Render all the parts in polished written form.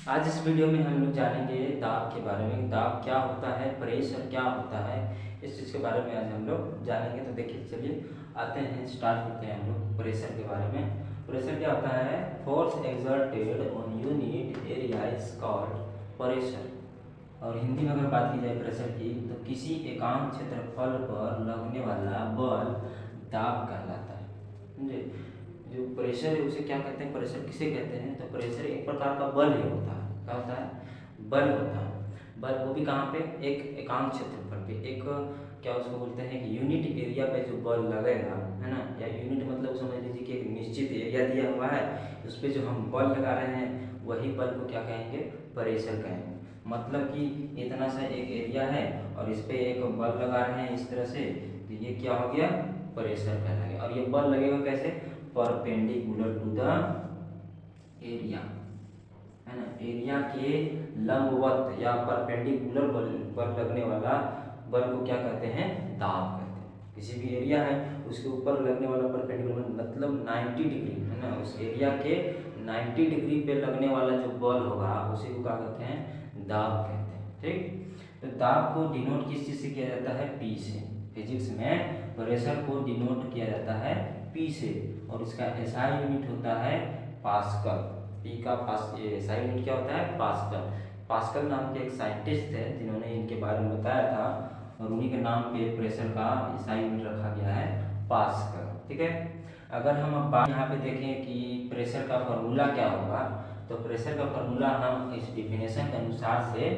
आज इस वीडियो में हम लोग जानेंगे दाब के बारे में। दाब क्या होता है, प्रेशर क्या होता है, इस चीज़ के बारे में आज हम लोग जानेंगे। तो देखिए, चलिए आते हैं, स्टार्ट करते हैं हम लोग प्रेशर के बारे में। प्रेशर क्या होता है? Force exerted on unit area is called pressure. और हिंदी में अगर बात की जाए प्रेशर की, तो किसी एकांक क्षेत्रफल पर लगने वाला बल दाब कहलाता है। समझे? जो प्रेशर है उसे क्या कहते हैं, प्रेशर किसे कहते हैं? तो प्रेशर एक प्रकार का बल ही होता है। क्या होता है? बल होता है। बल वो भी कहाँ पे? एक एकांक क्षेत्रफल पे, एक क्या उसको बोलते हैं कि यूनिट एरिया पे जो बल लगेगा, है ना। या यूनिट मतलब समझ लीजिए कि एक निश्चित एरिया दिया हुआ है, उस पर जो हम बल लगा रहे हैं वही बल को क्या कहेंगे? प्रेशर कहेंगे। मतलब कि इतना सा एक एरिया है और इस पे एक बल लगा रहे हैं इस तरह से, तो ये क्या हो गया? प्रेशर कहलाएगा। और ये बल लगेगा कैसे? परपेंडिकुलर टू द एरिया, है ना। एरिया के लंबवत या परपेंडिकुलर बल लगने वाला बल को क्या कहते हैं? दाब कहते हैं। किसी भी एरिया है उसके ऊपर लगने वाला परपेंडिकुलर मतलब 90 डिग्री, है ना, उस एरिया के 90 डिग्री पे लगने वाला जो बल होगा उसी को क्या कहते हैं? दाब कहते हैं। ठीक। तो दाब को डिनोट किस चीज से किया जाता है? पी से। फिजिक्स में प्रेशर को डिनोट किया जाता है पी से, और इसका एसआई यूनिट होता है पास्कल। पी का एसआई यूनिट क्या होता है? पास्कल। पास्कल नाम के एक साइंटिस्ट थे जिन्होंने इनके बारे में बताया था, और उन्हीं के नाम पे प्रेशर का एसआई यूनिट रखा गया है पास्कल। ठीक है। अगर हम अब बात यहाँ पे देखें कि प्रेशर का फॉर्मूला क्या होगा, तो प्रेशर का फॉर्मूला हम इस डिफिनेशन के अनुसार से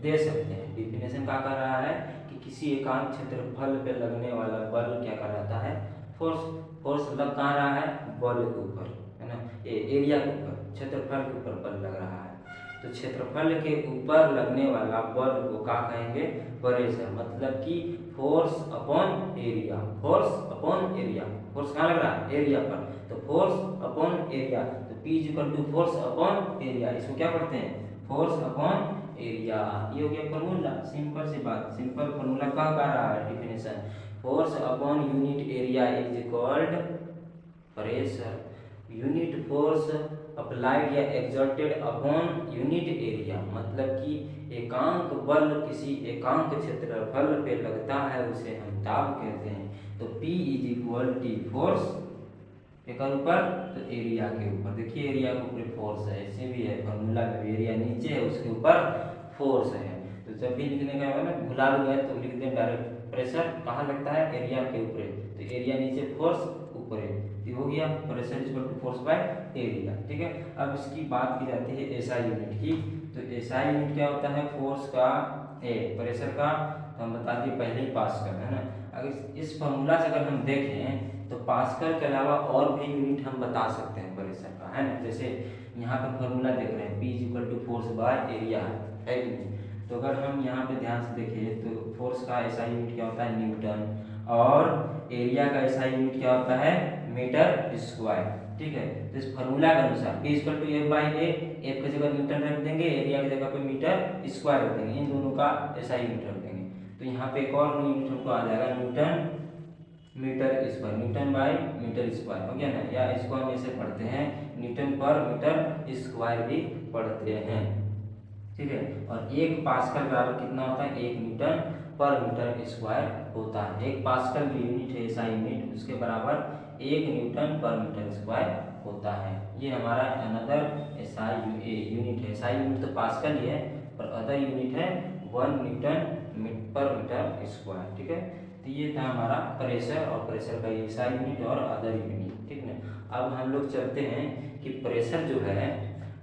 दे सकते हैं। डिफिनेशन क्या कह रहा है कि किसी एकांक क्षेत्रफल पे लगने वाला बल क्या कहलाता है? फोर्स। फोर्स लग कहाँ रहा है? बल के ऊपर, है ना, एरिया के ऊपर, क्षेत्रफल के ऊपर बल लग रहा है। तो क्षेत्रफल के ऊपर लगने वाला बल को क्या कहेंगे? प्रेशर। मतलब कि force upon area. Force upon area. Force कहाँ लग रहा है? एरिया पर। तो फोर्स अपॉन एरिया, तो P equal to force upon area. इसको क्या पढ़ते हैं? Force upon area. ये हो गया फॉर्मूला। सिंपल सी बात, सिंपल फॉर्मूला क्या कह रहा है? Definition, force upon unit area is equalled pressure. Unit force applied या एक्सर्टेड अपॉन यूनिट एरिया, मतलब कि एकांक बल किसी एकांक क्षेत्रफल पे लगता है उसे हम दाब कहते हैं। तो P is equal T force एक ऊपर तो एरिया के ऊपर। देखिए एरिया के ऊपर फोर्स है, ऐसे भी है फॉर्मूला में, एरिया नीचे है उसके ऊपर फोर्स है। तो जब भी लिखने का है ना, भुला हुआ है तो लिख दें डायरेक्ट, प्रेशर कहाँ लगता है? एरिया के ऊपर। तो एरिया नीचे, फोर्स ऊपर है, तो हो गया pressure equal to force by area. ठीक है। अब इसकी बात की जाती है एसआई यूनिट की। तो एसआई यूनिट क्या होता है? फोर्स का प्रेशर का, तो हम बता दिए पहले ही पास्कल, है ना। अगर इस फॉर्मूला से अगर हम देखें तो पास्कल के अलावा और भी यूनिट हम बता सकते हैं प्रेशर का, है ना। जैसे यहाँ पे फॉर्मूला देख रहे हैं, P equal to force by area है कि नहीं। तो अगर हम यहाँ पे ध्यान से देखें तो फोर्स का एसआई यूनिट क्या होता है? न्यूटन। और एरिया का एसआई यूनिट क्या होता है? Metre square. ठीक है। तो इस फॉर्मूला के अनुसार P equal to F by A, F की जगह न्यूटन रख देंगे, एरिया की जगह पे मीटर स्क्वायर रख देंगे, इन दोनों का एसआई यूनिट रख देंगे। तो यहाँ पे एक और यूनिट हमको आ जाएगा, newton metre square. Newton by metre square हो गया ना। या इसको हम ऐसे पढ़ते हैं, न्यूटन पर मीटर स्क्वायर भी पढ़ते हैं। ठीक है। और एक पास्कल बराबर कितना होता है? 1 न्यूटन पर मीटर स्क्वायर होता है। एक पास्कल जो यूनिट है एसआई यूनिट, उसके बराबर 1 न्यूटन पर मीटर स्क्वायर होता है। ये हमारा अनदर एसआई यूनिट है। एसआई यूनिट तो पास्कल ही है, पर अदर यूनिट है 1 न्यूटन पर मीटर स्क्वायर। ठीक है। तो ये था हमारा प्रेशर, और प्रेशर का एसआई यूनिट और अदर यूनिट। ठीक है। अब हम लोग चलते हैं कि प्रेशर जो है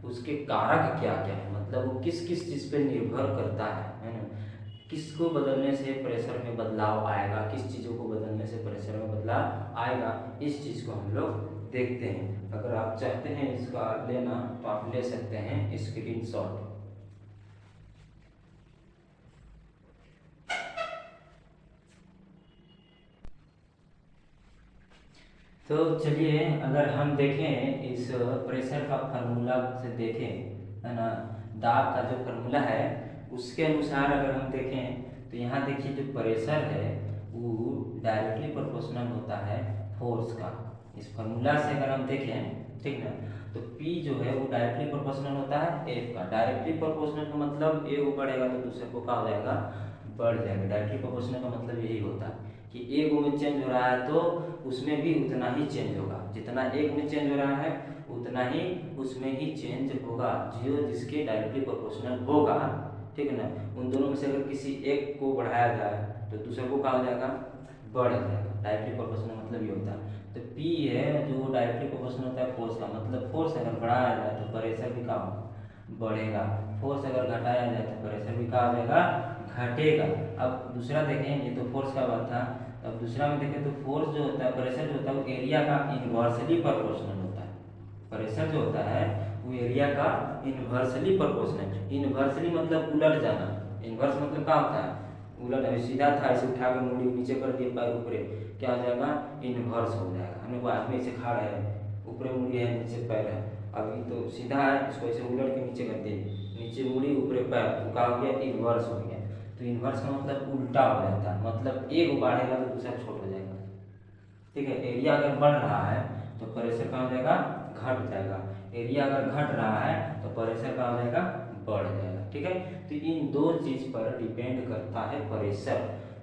उसके कारक क्या क्या है, मतलब वो किस किस चीज़ पे निर्भर करता है ना। किसको बदलने से प्रेशर में बदलाव आएगा, किस चीज़ों को बदलने से प्रेशर में बदलाव आएगा, इस चीज़ को हम लोग देखते हैं। अगर आप चाहते हैं इसका लेना तो आप ले सकते हैं स्क्रीनशॉट। तो चलिए अगर हम देखें इस प्रेशर का फार्मूला से देखें, है ना, दाब का जो फार्मूला है उसके अनुसार अगर हम देखें तो यहाँ देखिए जो प्रेशर है वो डायरेक्टली प्रोपोर्शनल होता है फोर्स का। इस फार्मूला से अगर हम देखें ठीक ना। तो P जो है वो डायरेक्टली प्रोपोर्शनल होता है F का। डायरेक्टली प्रोपोर्शनल का मतलब एक बढ़ेगा तो दूसरे को क्या हो जाएगा, बढ़ जाएगा। डायरेक्टली प्रोपोर्शनल का मतलब यही होता है कि एक में चेंज हो रहा है तो उसमें भी उतना ही चेंज होगा, जितना एक में चेंज हो रहा है उतना ही उसमें ही चेंज होगा, जो जिसके डायरेक्टली प्रोपोर्शनल होगा, ठीक है ना। उन दोनों में से अगर किसी एक को बढ़ाया जाए तो दूसरे को क्या हो जाएगा, बढ़ जाएगा। डायरेक्टली प्रोपोर्शनल मतलब ये होता है। तो P है जो डायरेक्टली प्रोपोर्शनल होता है फोर्स का, मतलब फोर्स अगर बढ़ाया जाए तो प्रेशर भी कम बढ़ेगा, फोर्स अगर घटाया जाए तो प्रेशर भी क्या हो जाएगा, घटेगा। अब दूसरा देखें, ये तो फोर्स का बात था। अब दूसरा में देखें तो फोर्स जो होता है, प्रेशर जो होता है वो एरिया का इन्वर्सली प्रोपोर्शनल होता है। प्रेशर जो होता है वो एरिया का इन्वर्सली प्रोपोर्शनल। इन्वर्सली मतलब उलट जाना। इन्वर्स मतलब क्या होता है, उलट। अभी सीधा था, ऐसे उठा के मुड़ी नीचे कर दिए, पैर ऊपरे, क्या हो जाएगा, इन्वर्स हो जाएगा। हम लोग आदमी ऐसे खड़ा है, ऊपरे मुड़ी है, नीचे पैर है। अभी तो सीधा है, इसको ऐसे उलट के नीचे कर दिए, नीचे मुड़ी ऊपरे पैर, तो क्या हो गया, इन्वर्स हो गया। तो इन्वर्स का मतलब उल्टा हो जाता है, मतलब एक बढ़ेगा तो दूसरा छोट हो जाएगा, ठीक है। एरिया अगर बढ़ रहा है तो प्रेशर क्या हो जाएगा, घट जाएगा। एरिया अगर घट रहा है तो प्रेशर क्या हो जाएगा, बढ़ जाएगा, ठीक है। तो इन दो चीज पर डिपेंड करता है प्रेशर।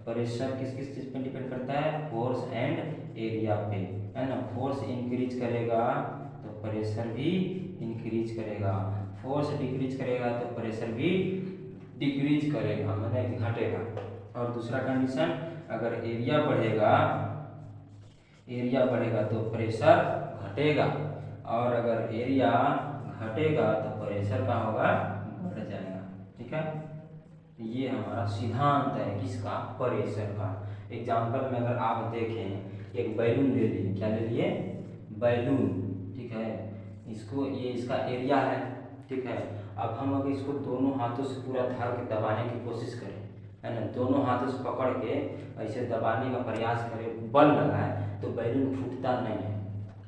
प्रेशर किस किस चीज पर डिपेंड करता है, फोर्स एंड एरिया पे, है ना। फोर्स इंक्रीज करेगा तो प्रेशर भी इंक्रीज करेगा, फोर्स डिक्रीज करेगा तो प्रेशर भी डिक्रीज करेगा, मतलब घटेगा। और दूसरा कंडीशन, अगर एरिया बढ़ेगा तो प्रेशर घटेगा, और अगर एरिया घटेगा तो प्रेशर का होगा, बढ़ जाएगा, ठीक है। ये हमारा सिद्धांत है किसका, प्रेशर का। एग्जाम्पल में अगर आप देखें, एक बैलून ले लिए, क्या ले लिए, बैलून, ठीक है। इसको, ये इसका एरिया है, ठीक है। अब हम अगर इसको दोनों हाथों से पूरा धर के दबाने की कोशिश करें, है ना, दोनों हाथों से पकड़ के ऐसे दबाने का प्रयास करें, बल लगाए, तो बैलून फूटता नहीं है।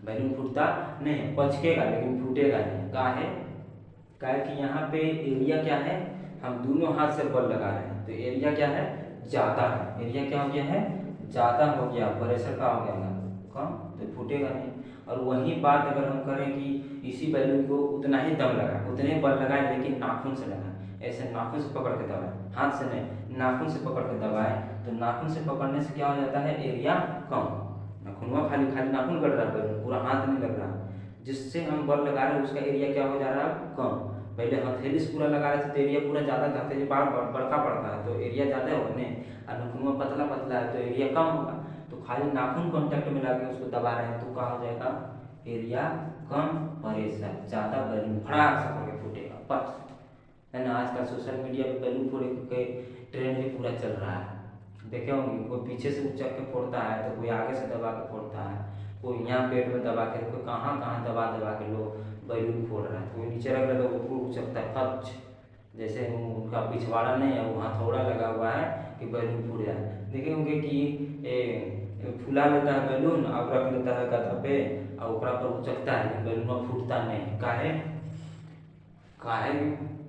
बैलून फूटता नहीं है, पचकेगा लेकिन फूटेगा नहीं। क्या है कि यहाँ पे एरिया क्या है, हम दोनों हाथ से बल लगा रहे हैं तो एरिया क्या है, ज़्यादा है। एरिया क्या हो गया है, ज़्यादा हो गया, प्रेशर का हो गया कम, तो फूटेगा नहीं। और वही बात अगर हम करें कि इसी बैलून को उतना ही दम लगाए, उतने ही बल लगाए, लेकिन नाखून से लगाए, ऐसे नाखून से पकड़ के दबाए, हाथ से नहीं, नाखून से पकड़ के दबाए, तो नाखून से पकड़ने से क्या हो जाता है, एरिया कम। नाखूनवा खाली खाली नाखून कर रहा है बैलून, पूरा हाथ नहीं लग रहा, जिससे हम बल लगा रहे हैं उसका एरिया क्या हो जा रहा है, कम। पहले हथेली से पूरा लगा रहे थे तो एरिया पूरा ज़्यादा था, हथेली बड़का पड़ता है तो एरिया ज़्यादा होगा नहीं, और नाखूनवा पतला पतला है तो एरिया कम होगा। तो खाली नाखून कॉन्टैक्ट में लाके उसको दबा रहे हैं तो क्या हो जाएगा, एरिया कम, प्रेशर ज़्यादा, बैलून फटाक से करके फूटेगा, बस, है ना। आजकल सोशल मीडिया पे बैलून फोड़े के ट्रेंड भी पूरा चल रहा है, देखे होंगे। कोई पीछे से उचक के फोड़ता है तो कोई आगे से दबा के फोड़ता है, कोई यहाँ पेट में दबा के, कोई कहाँ कहाँ दबा दबा के लोग बैलून फोड़ रहा है। कोई नीचे रख रहा है तो ऊपर उचकता है, फच, जैसे उनका पिछवाड़ा नहीं है, वो हथौड़ा लगा हुआ है कि बैलून फूट जाए। देखे होंगे कि फुला लेता है बैलून और रख लेता है गधा पे और ऊपर पर उचकता है, लेकिन बैलून फूटता नहीं, काहे।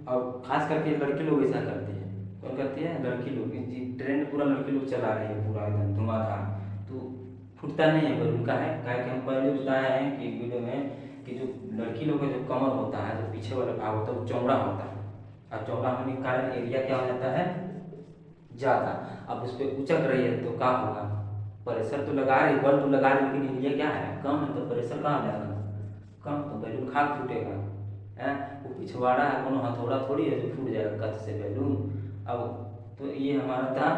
और खास करके लड़के लोग ऐसा करते हैं, कौन करती है, लड़की लोग। ट्रेंड पूरा लड़के लोग चला रहे हैं, पूरा एकदम धुआंधार, तो फूटता नहीं है बैलून का है। कि हम पहले बताए हैं कि वीडियो में कि जो लड़की लोग का जो कमर होता है, जो पीछे वाला भाग होता है वो चौड़ा होता है, और चौड़ा होने के कारण एरिया क्या हो जाता है, ज़्यादा। अब उस पर उचक रही है तो क्या होगा, प्रेशर तो लगा रही, बल तो लगा रही, लेकिन एरिया क्या है, कम है, तो प्रेशर कहाँ जाएगा, कम, तो बैलून खाक फूटेगा, है। वो पिछवाड़ा है, कोनो हथौड़ा थोड़ी है जो फूट जाएगा कच से बैलून। अब तो ये हमारा था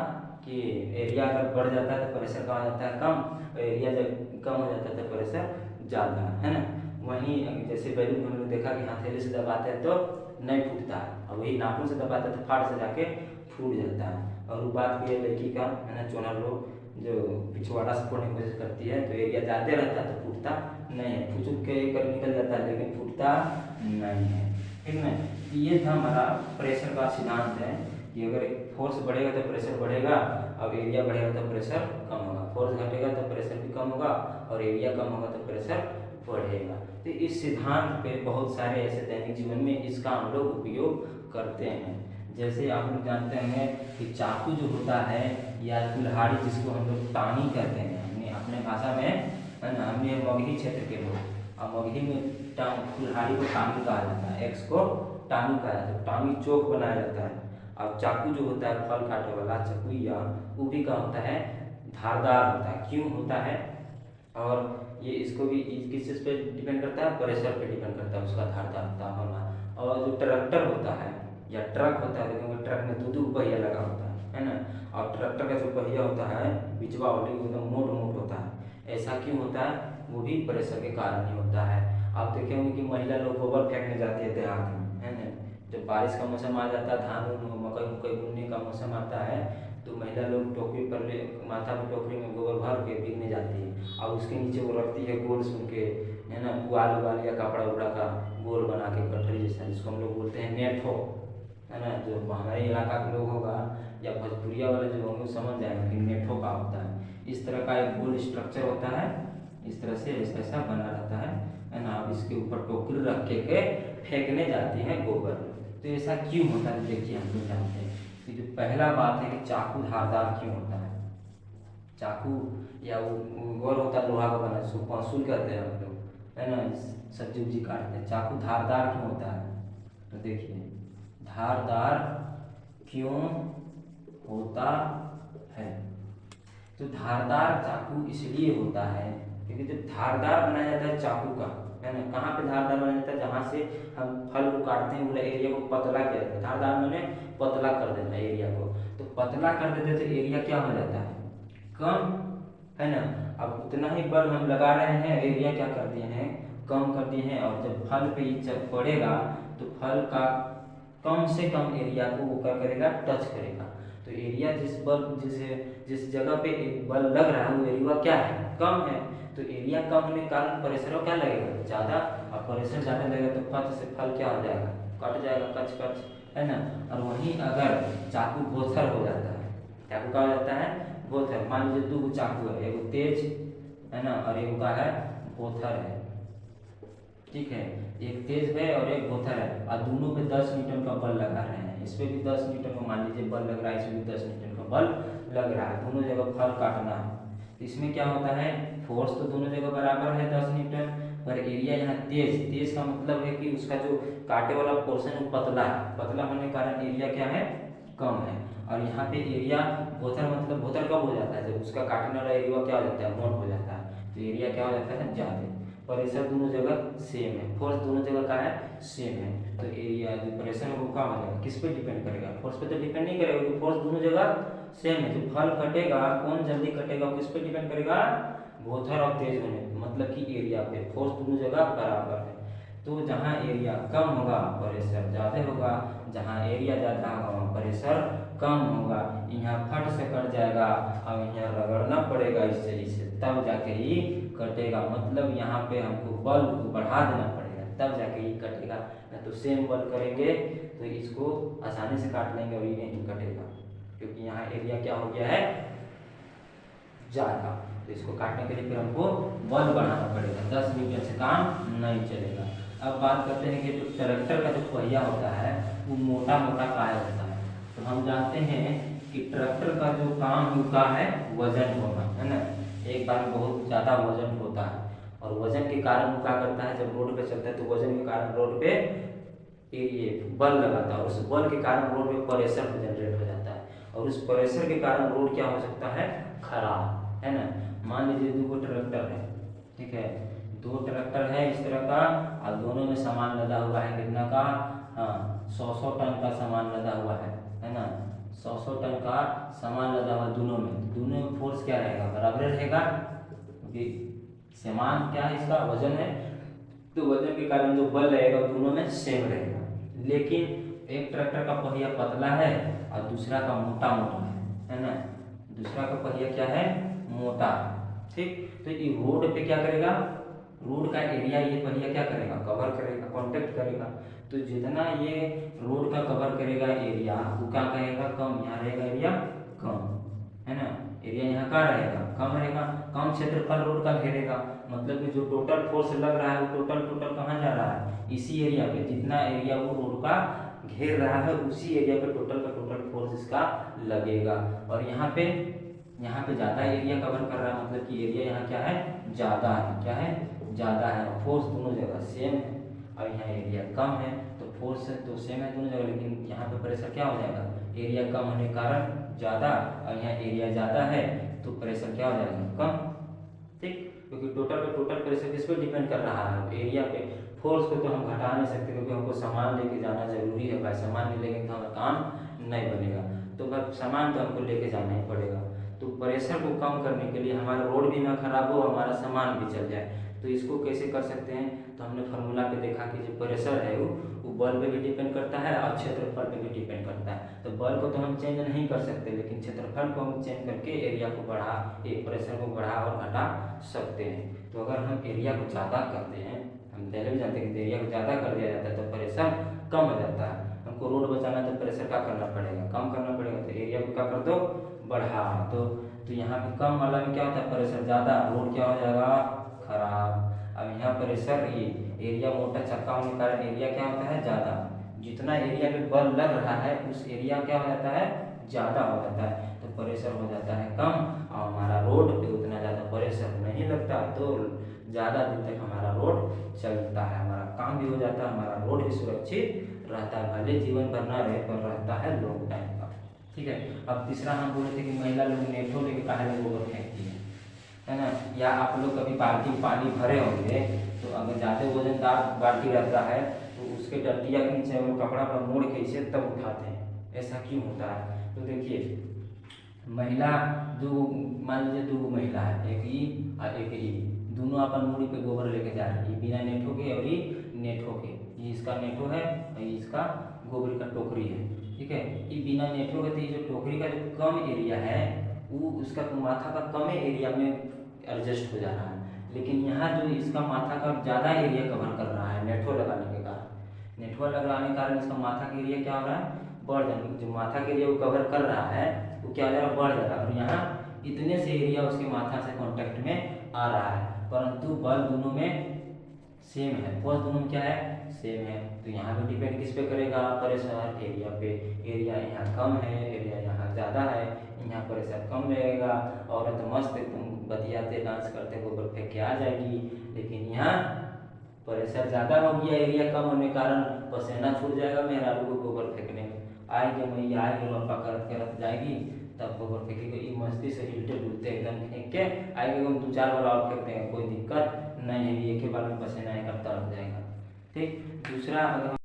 कि एरिया अगर बढ़ जाता है तो प्रेशर कहाँ जाता है, कम, एरिया जब कम हो जाता है तो प्रेशर ज़्यादा, है ना। वहीं जैसे बैलून हम लोग देखा कि हथेली से दबाते हैं तो नहीं फूटता है, और वही नाखून से दबाते हैं तो फाड़ से जाके फूट जाता है। और वो बात भी है लड़की का, है ना, चोनर लोग जो पिछवाड़ा से फोड़ने की कोशिश करती है तो एरिया ज़्यादा रहता है तो फूटता नहीं है, फुचुक के कर निकल जाता है लेकिन फूटता नहीं है, ठीक है। ये था हमारा प्रेशर का सिद्धांत है कि अगर फोर्स बढ़ेगा तो प्रेशर बढ़ेगा, और एरिया बढ़ेगा तो प्रेशर कम होगा, फोर्स घटेगा तो प्रेशर भी कम होगा, और एरिया कम होगा तो प्रेशर बढ़ेगा। तो इस सिद्धांत पे बहुत सारे ऐसे दैनिक जीवन में इसका हम लोग उपयोग करते हैं। जैसे आप लोग जानते हैं कि चाकू जो होता है या कुल्हाड़ी, जिसको हम लोग तानी कहते हैं, हमने अपने भाषा में, है ना, हमने मगही क्षेत्र के लोग, और मगही में कुल्हाड़ी को टांगी कहा जाता है, एक्स को टांगी कहा जाता है, टांगी चौक बनाया जाता है। और चाकू जो होता है फल काटने वाला चकुइया, वो भी क्या होता है, धारदार होता है। क्यों होता है, और ये इसको भी किस चीज़ पे डिपेंड करता है, प्रेशर पे डिपेंड करता है उसका धारदारता होना। और जो ट्रैक्टर होता है या ट्रक होता है, क्योंकि ट्रक में दो पहिया लगा होता है ना, और ट्रैक्टर का जो पहिया होता है बिचवा वाली एकदम मोट मोट होता है। ऐसा क्यों होता है, वो भी प्रेशर के कारण ही होता है। आप देखे होंगे कि महिला लोग गोबर फेंकने जाती है देहात में, है ना, जब बारिश का मौसम आ जाता है, धान मकई मकई बुनने का मौसम आता है, तो महिला लोग टोकरी पर ले माथा पर टोकरी में गोबर भर के बिकने जाती है, और उसके नीचे वो रखती है गोल सुन के, है ना, पुआल उबाल या कपड़ा उपड़ा का गोल बना के गठरी जैसा, जिसको हम लोग बोलते हैं नेठो, है ना। जो हमारे इलाका के लोग होगा या भोजपुरिया वाले जो होंगे समझ जाएंगे कि नेठो का होता है। इस तरह का एक गोल स्ट्रक्चर होता है, इस तरह से ऐसा बना रहता है ना। अब इसके ऊपर टोकरी रख के फेंकने जाती है गोबर। तो ऐसा क्यों होता है, देखिए हम लोग जानते हैं कि जो पहला बात है कि चाकू धारदार क्यों होता है। चाकू या वो गोल होता है लोहा का बना, जिसको पसूल कहते हैं हम लोग, है ना, सब्जी उब्जी काटते हैं। चाकू धारदार क्यों होता है, तो देखिए धारदार क्यों होता है। तो धारदार चाकू इसलिए होता है क्योंकि जब धारदार बनाया जाता है चाकू का, है ना, कहाँ पे धारदार बनाया जाता है, जहाँ से हम फल को काटते हैं, पूरा एरिया को पतला किया जाता है। धारदार मैंने पतला कर देना एरिया को, तो पतला कर देते तो एरिया क्या हो जाता है, कम, है ना। अब उतना ही बल हम लगा रहे हैं, एरिया क्या कर दिए हैं, कम कर दिए हैं। और जब फल पे जब पड़ेगा तो फल का कम से कम एरिया को वो क्या करेगा, टच करेगा। तो एरिया जिस जगह पे बल लग रहा है वो एरिया क्या है, कम है। तो एरिया कम होने के कारण प्रेशर क्या लगेगा, ज़्यादा, और प्रेशर ज़्यादा लगेगा तो फट से फल क्या हो जाएगा, कट जाएगा, कच कच, है ना। और वहीं अगर चाकू बोथर हो जाता है, चाकू क्या हो जाता है, बोथर। मान लीजिए 2 चाकू है, एक तेज, है ना, और एक का है बोथर है, ठीक है, एक तेज है और एक बोथर है, और दोनों पे 10 न्यूटन का बल लगा रहे हैं। इस पे भी 10 न्यूटन का मान लीजिए बल लग रहा है, इसमें भी 10 न्यूटन का बल लग रहा है, दोनों जगह फल काटना है। तो इसमें क्या होता है, फोर्स तो दोनों जगह बराबर है 10 न्यूटन, पर एरिया यहाँ तेज का मतलब है कि उसका जो काटे वाला पोर्शन है पतला है, पतला होने के कारण एरिया क्या है, कम है। और यहाँ पे एरिया बोथर, मतलब बोथर कब हो जाता है, जब उसका काटने वाला एरिया क्या हो जाता है, मोट हो जाता है, तो एरिया क्या हो जाता है, ज़्यादा। प्रेशर दोनों जगह सेम है, फोर्स दोनों जगह का है सेम है, तो एरिया जो प्रेशर है वो क्या हो जाएगा, किस पे डिपेंड करेगा, फोर्स पे तो डिपेंड नहीं करेगा, क्योंकि फोर्स दोनों जगह सेम है। जो फल कटेगा कौन जल्दी कटेगा, किस पे डिपेंड करेगा, बोथर और तेज होने, मतलब कि एरिया पे। फोर्स दोनों जगह बराबर है, तो जहाँ एरिया कम होगा प्रेशर ज़्यादा होगा, जहाँ एरिया ज़्यादा होगा प्रेशर कम होगा। यहाँ फट से कट जाएगा, अब यहाँ रगड़ना पड़ेगा इस तरीके से, तब जाके ही कटेगा। मतलब यहाँ पे हमको बल को बढ़ा देना पड़ेगा, तब जाके ही कटेगा, नहीं तो सेम बल करेंगे तो इसको आसानी से काट लेंगे और ये नहीं कटेगा, क्योंकि यहाँ एरिया क्या हो गया है, ज़्यादा। तो इसको काटने के लिए फिर हमको बल बढ़ाना पड़ेगा, 10 न्यूटन से काम नहीं चलेगा। अब बात करते हैं कि जो ट्रैक्टर का जो पहिया होता है वो मोटा मोटा काहे होता है। तो हम जानते हैं कि ट्रैक्टर का जो काम होता है वजन होना, है ना, एक बार बहुत ज़्यादा वजन होता है, और वजन के कारण वो क्या करता है, जब रोड पे चलता है तो वजन के कारण रोड पे ये बल लगाता है, और उस बल के कारण रोड पे प्रेशर जनरेट हो जाता है, और उस प्रेशर के कारण रोड क्या हो सकता है, खराब, है ना। मान लीजिए 2 ट्रैक्टर है, ठीक है, 2 ट्रैक्टर है इस तरह का, और दोनों में सामान लदा हुआ है कितना का, हाँ 100 टन का सामान लदा हुआ है ना, 100 टन का सामान लदा हुआ दोनों में फोर्स क्या रहेगा, बराबर रहेगा, क्योंकि सामान क्या है, इसका वजन है, तो वजन के कारण जो बल रहेगा दोनों में सेम रहेगा। लेकिन एक ट्रैक्टर का पहिया पतला है और दूसरा का मोटा है ना, दूसरा का पहिया क्या है, मोटा, ठीक। तो ये रोड पे क्या करेगा, रोड का एरिया ये पहिया क्या करेगा, कवर करेगा, कॉन्टेक्ट करेगा। तो जितना ये रोड का कवर करेगा एरिया, वो क्या कहेगा, कम, यहाँ रहेगा एरिया कम, है ना, एरिया यहाँ का रहेगा, कम रहेगा, कम क्षेत्रफल रोड का घेरेगा। मतलब कि जो टोटल फोर्स लग रहा है वो टोटल कहाँ जा रहा है, इसी एरिया पे, जितना एरिया वो रोड का घेर रहा है उसी एरिया पे टोटल का टोटल फोर्स इसका लगेगा। और यहाँ पे ज़्यादा एरिया कवर कर रहा है, मतलब कि एरिया यहाँ क्या है, ज़्यादा है, क्या है, ज़्यादा है और फोर्स दोनों जगह सेम है। और यहाँ एरिया कम है तो फोर्स तो सेम है दोनों जगह, लेकिन यहाँ पे प्रेशर क्या हो जाएगा, एरिया कम होने के कारण ज़्यादा, और यहाँ एरिया ज़्यादा है तो प्रेशर क्या हो जाएगा, कम। ठीक, क्योंकि टोटल प्रेशर किस पे डिपेंड कर रहा है, एरिया पे। फोर्स को तो हम घटा नहीं सकते क्योंकि हमको सामान लेके जाना जरूरी है भाई, सामान नहीं लेंगे तो हमारा काम नहीं बनेगा, तो भाई सामान तो हमको लेके जाना ही पड़ेगा। तो प्रेशर को कम करने के लिए हमारा रोड भी ना खराब हो, हमारा सामान भी चल जाए, तो इसको कैसे कर सकते हैं, तो हमने फार्मूला पे देखा कि जो प्रेशर है वो बल पे भी डिपेंड करता है और क्षेत्रफल पे भी डिपेंड करता है। तो बल को तो हम चेंज नहीं कर सकते, लेकिन क्षेत्रफल को हम चेंज करके एरिया को बढ़ा, प्रेशर को बढ़ा और घटा सकते हैं। तो अगर हम एरिया को ज़्यादा करते हैं, हम पहले भी जानते हैं कि एरिया को ज़्यादा कर दिया जाता है तो प्रेशर कम हो जाता है। हमको रोड बचाना है तो प्रेशर क्या करना पड़ेगा, कम करना पड़ेगा, तो एरिया को क्या कर दो, बढ़ा दो। तो यहाँ पे कम वाला में क्या होता है, प्रेशर ज़्यादा, रोड क्या हो जाएगा, खराब। अब यहाँ प्रेशर ये एरिया मोटा चक्का होने के कारण एरिया क्या होता है, ज़्यादा। जितना एरिया पे बल लग रहा है उस एरिया क्या हो जाता है, ज़्यादा हो जाता है, तो प्रेशर हो जाता है कम, और हमारा रोड पे उतना ज़्यादा प्रेशर नहीं लगता, तो ज़्यादा दिन तक हमारा रोड चलता है, हमारा काम भी हो जाता है, हमारा रोड भी सुरक्षित रहता है, भले जीवन भर ना रहे पर रहता है लॉन्ग टाइम का। ठीक है। अब तीसरा हम बोले थे कि महिला लोग नेठो लेके काहे लोग गोबर फेंकती है ना, या आप लोग कभी बाल्टी पानी भरे होंगे तो अगर ज़्यादा वजनदार बाल्टी रहता है तो उसके डंडिया के नीचे वो कपड़ा पर मोड़ के इसे तब उठाते हैं, ऐसा क्यों होता है, तो देखिए महिला दो, मान लीजिए दो महिला है, एक ई और एक ई, दोनों अपन मूड़ी पे गोबर लेके जा रहे हैं, ये बिना नेठो के और ये नेठो के, ये इसका नेठो है और ये इसका गोबर का टोकरी है। ठीक है, ये बिना नेठो के, तो ये जो टोकरी का जो कम एरिया है वो उसका माथा का कम एरिया में एडजस्ट हो जा रहा है, लेकिन यहाँ जो इसका माथा का ज़्यादा एरिया कवर कर रहा है नेठो लगाने के कारण, नेठो लगाने के कारण इसका माथा का एरिया क्या हो रहा है, बढ़ जाए, जो माथा के एरिया वो कवर कर रहा है वो क्या हो जा रहा है, बढ़ जा रहा है, और यहाँ इतने से एरिया उसके माथा से कॉन्टेक्ट में आ रहा है, परंतु बल दोनों में सेम है, फोर्स दोनों में क्या है, सेम है। तो यहाँ पे डिपेंड किस पे करेगा, प्रेशर एरिया पे, एरिया यहाँ कम है, एरिया यहाँ ज़्यादा है, यहाँ प्रेशर कम रहेगा, औरत मस्त एकदम बतियाते डांस करते गोबर फेंक के आ जाएगी, लेकिन यहाँ प्रेशर ज़्यादा हो गया, एरिया कम होने के कारण पसीना छूट जाएगा मेहरारू को गोबर फेंकने में, आएगी मैया आएगी लंबा करत जाएगी, तब गोबर फेंकेगी, ये मस्ती से हिलते डुलते एकदम फेंक के आएगी, हम 2-4 बार और फेंकते हैं, कोई दिक्कत नहीं है, एक ही बार में पसीना इकट्ठा हो जाएगा। ठीक, दूसरा अगर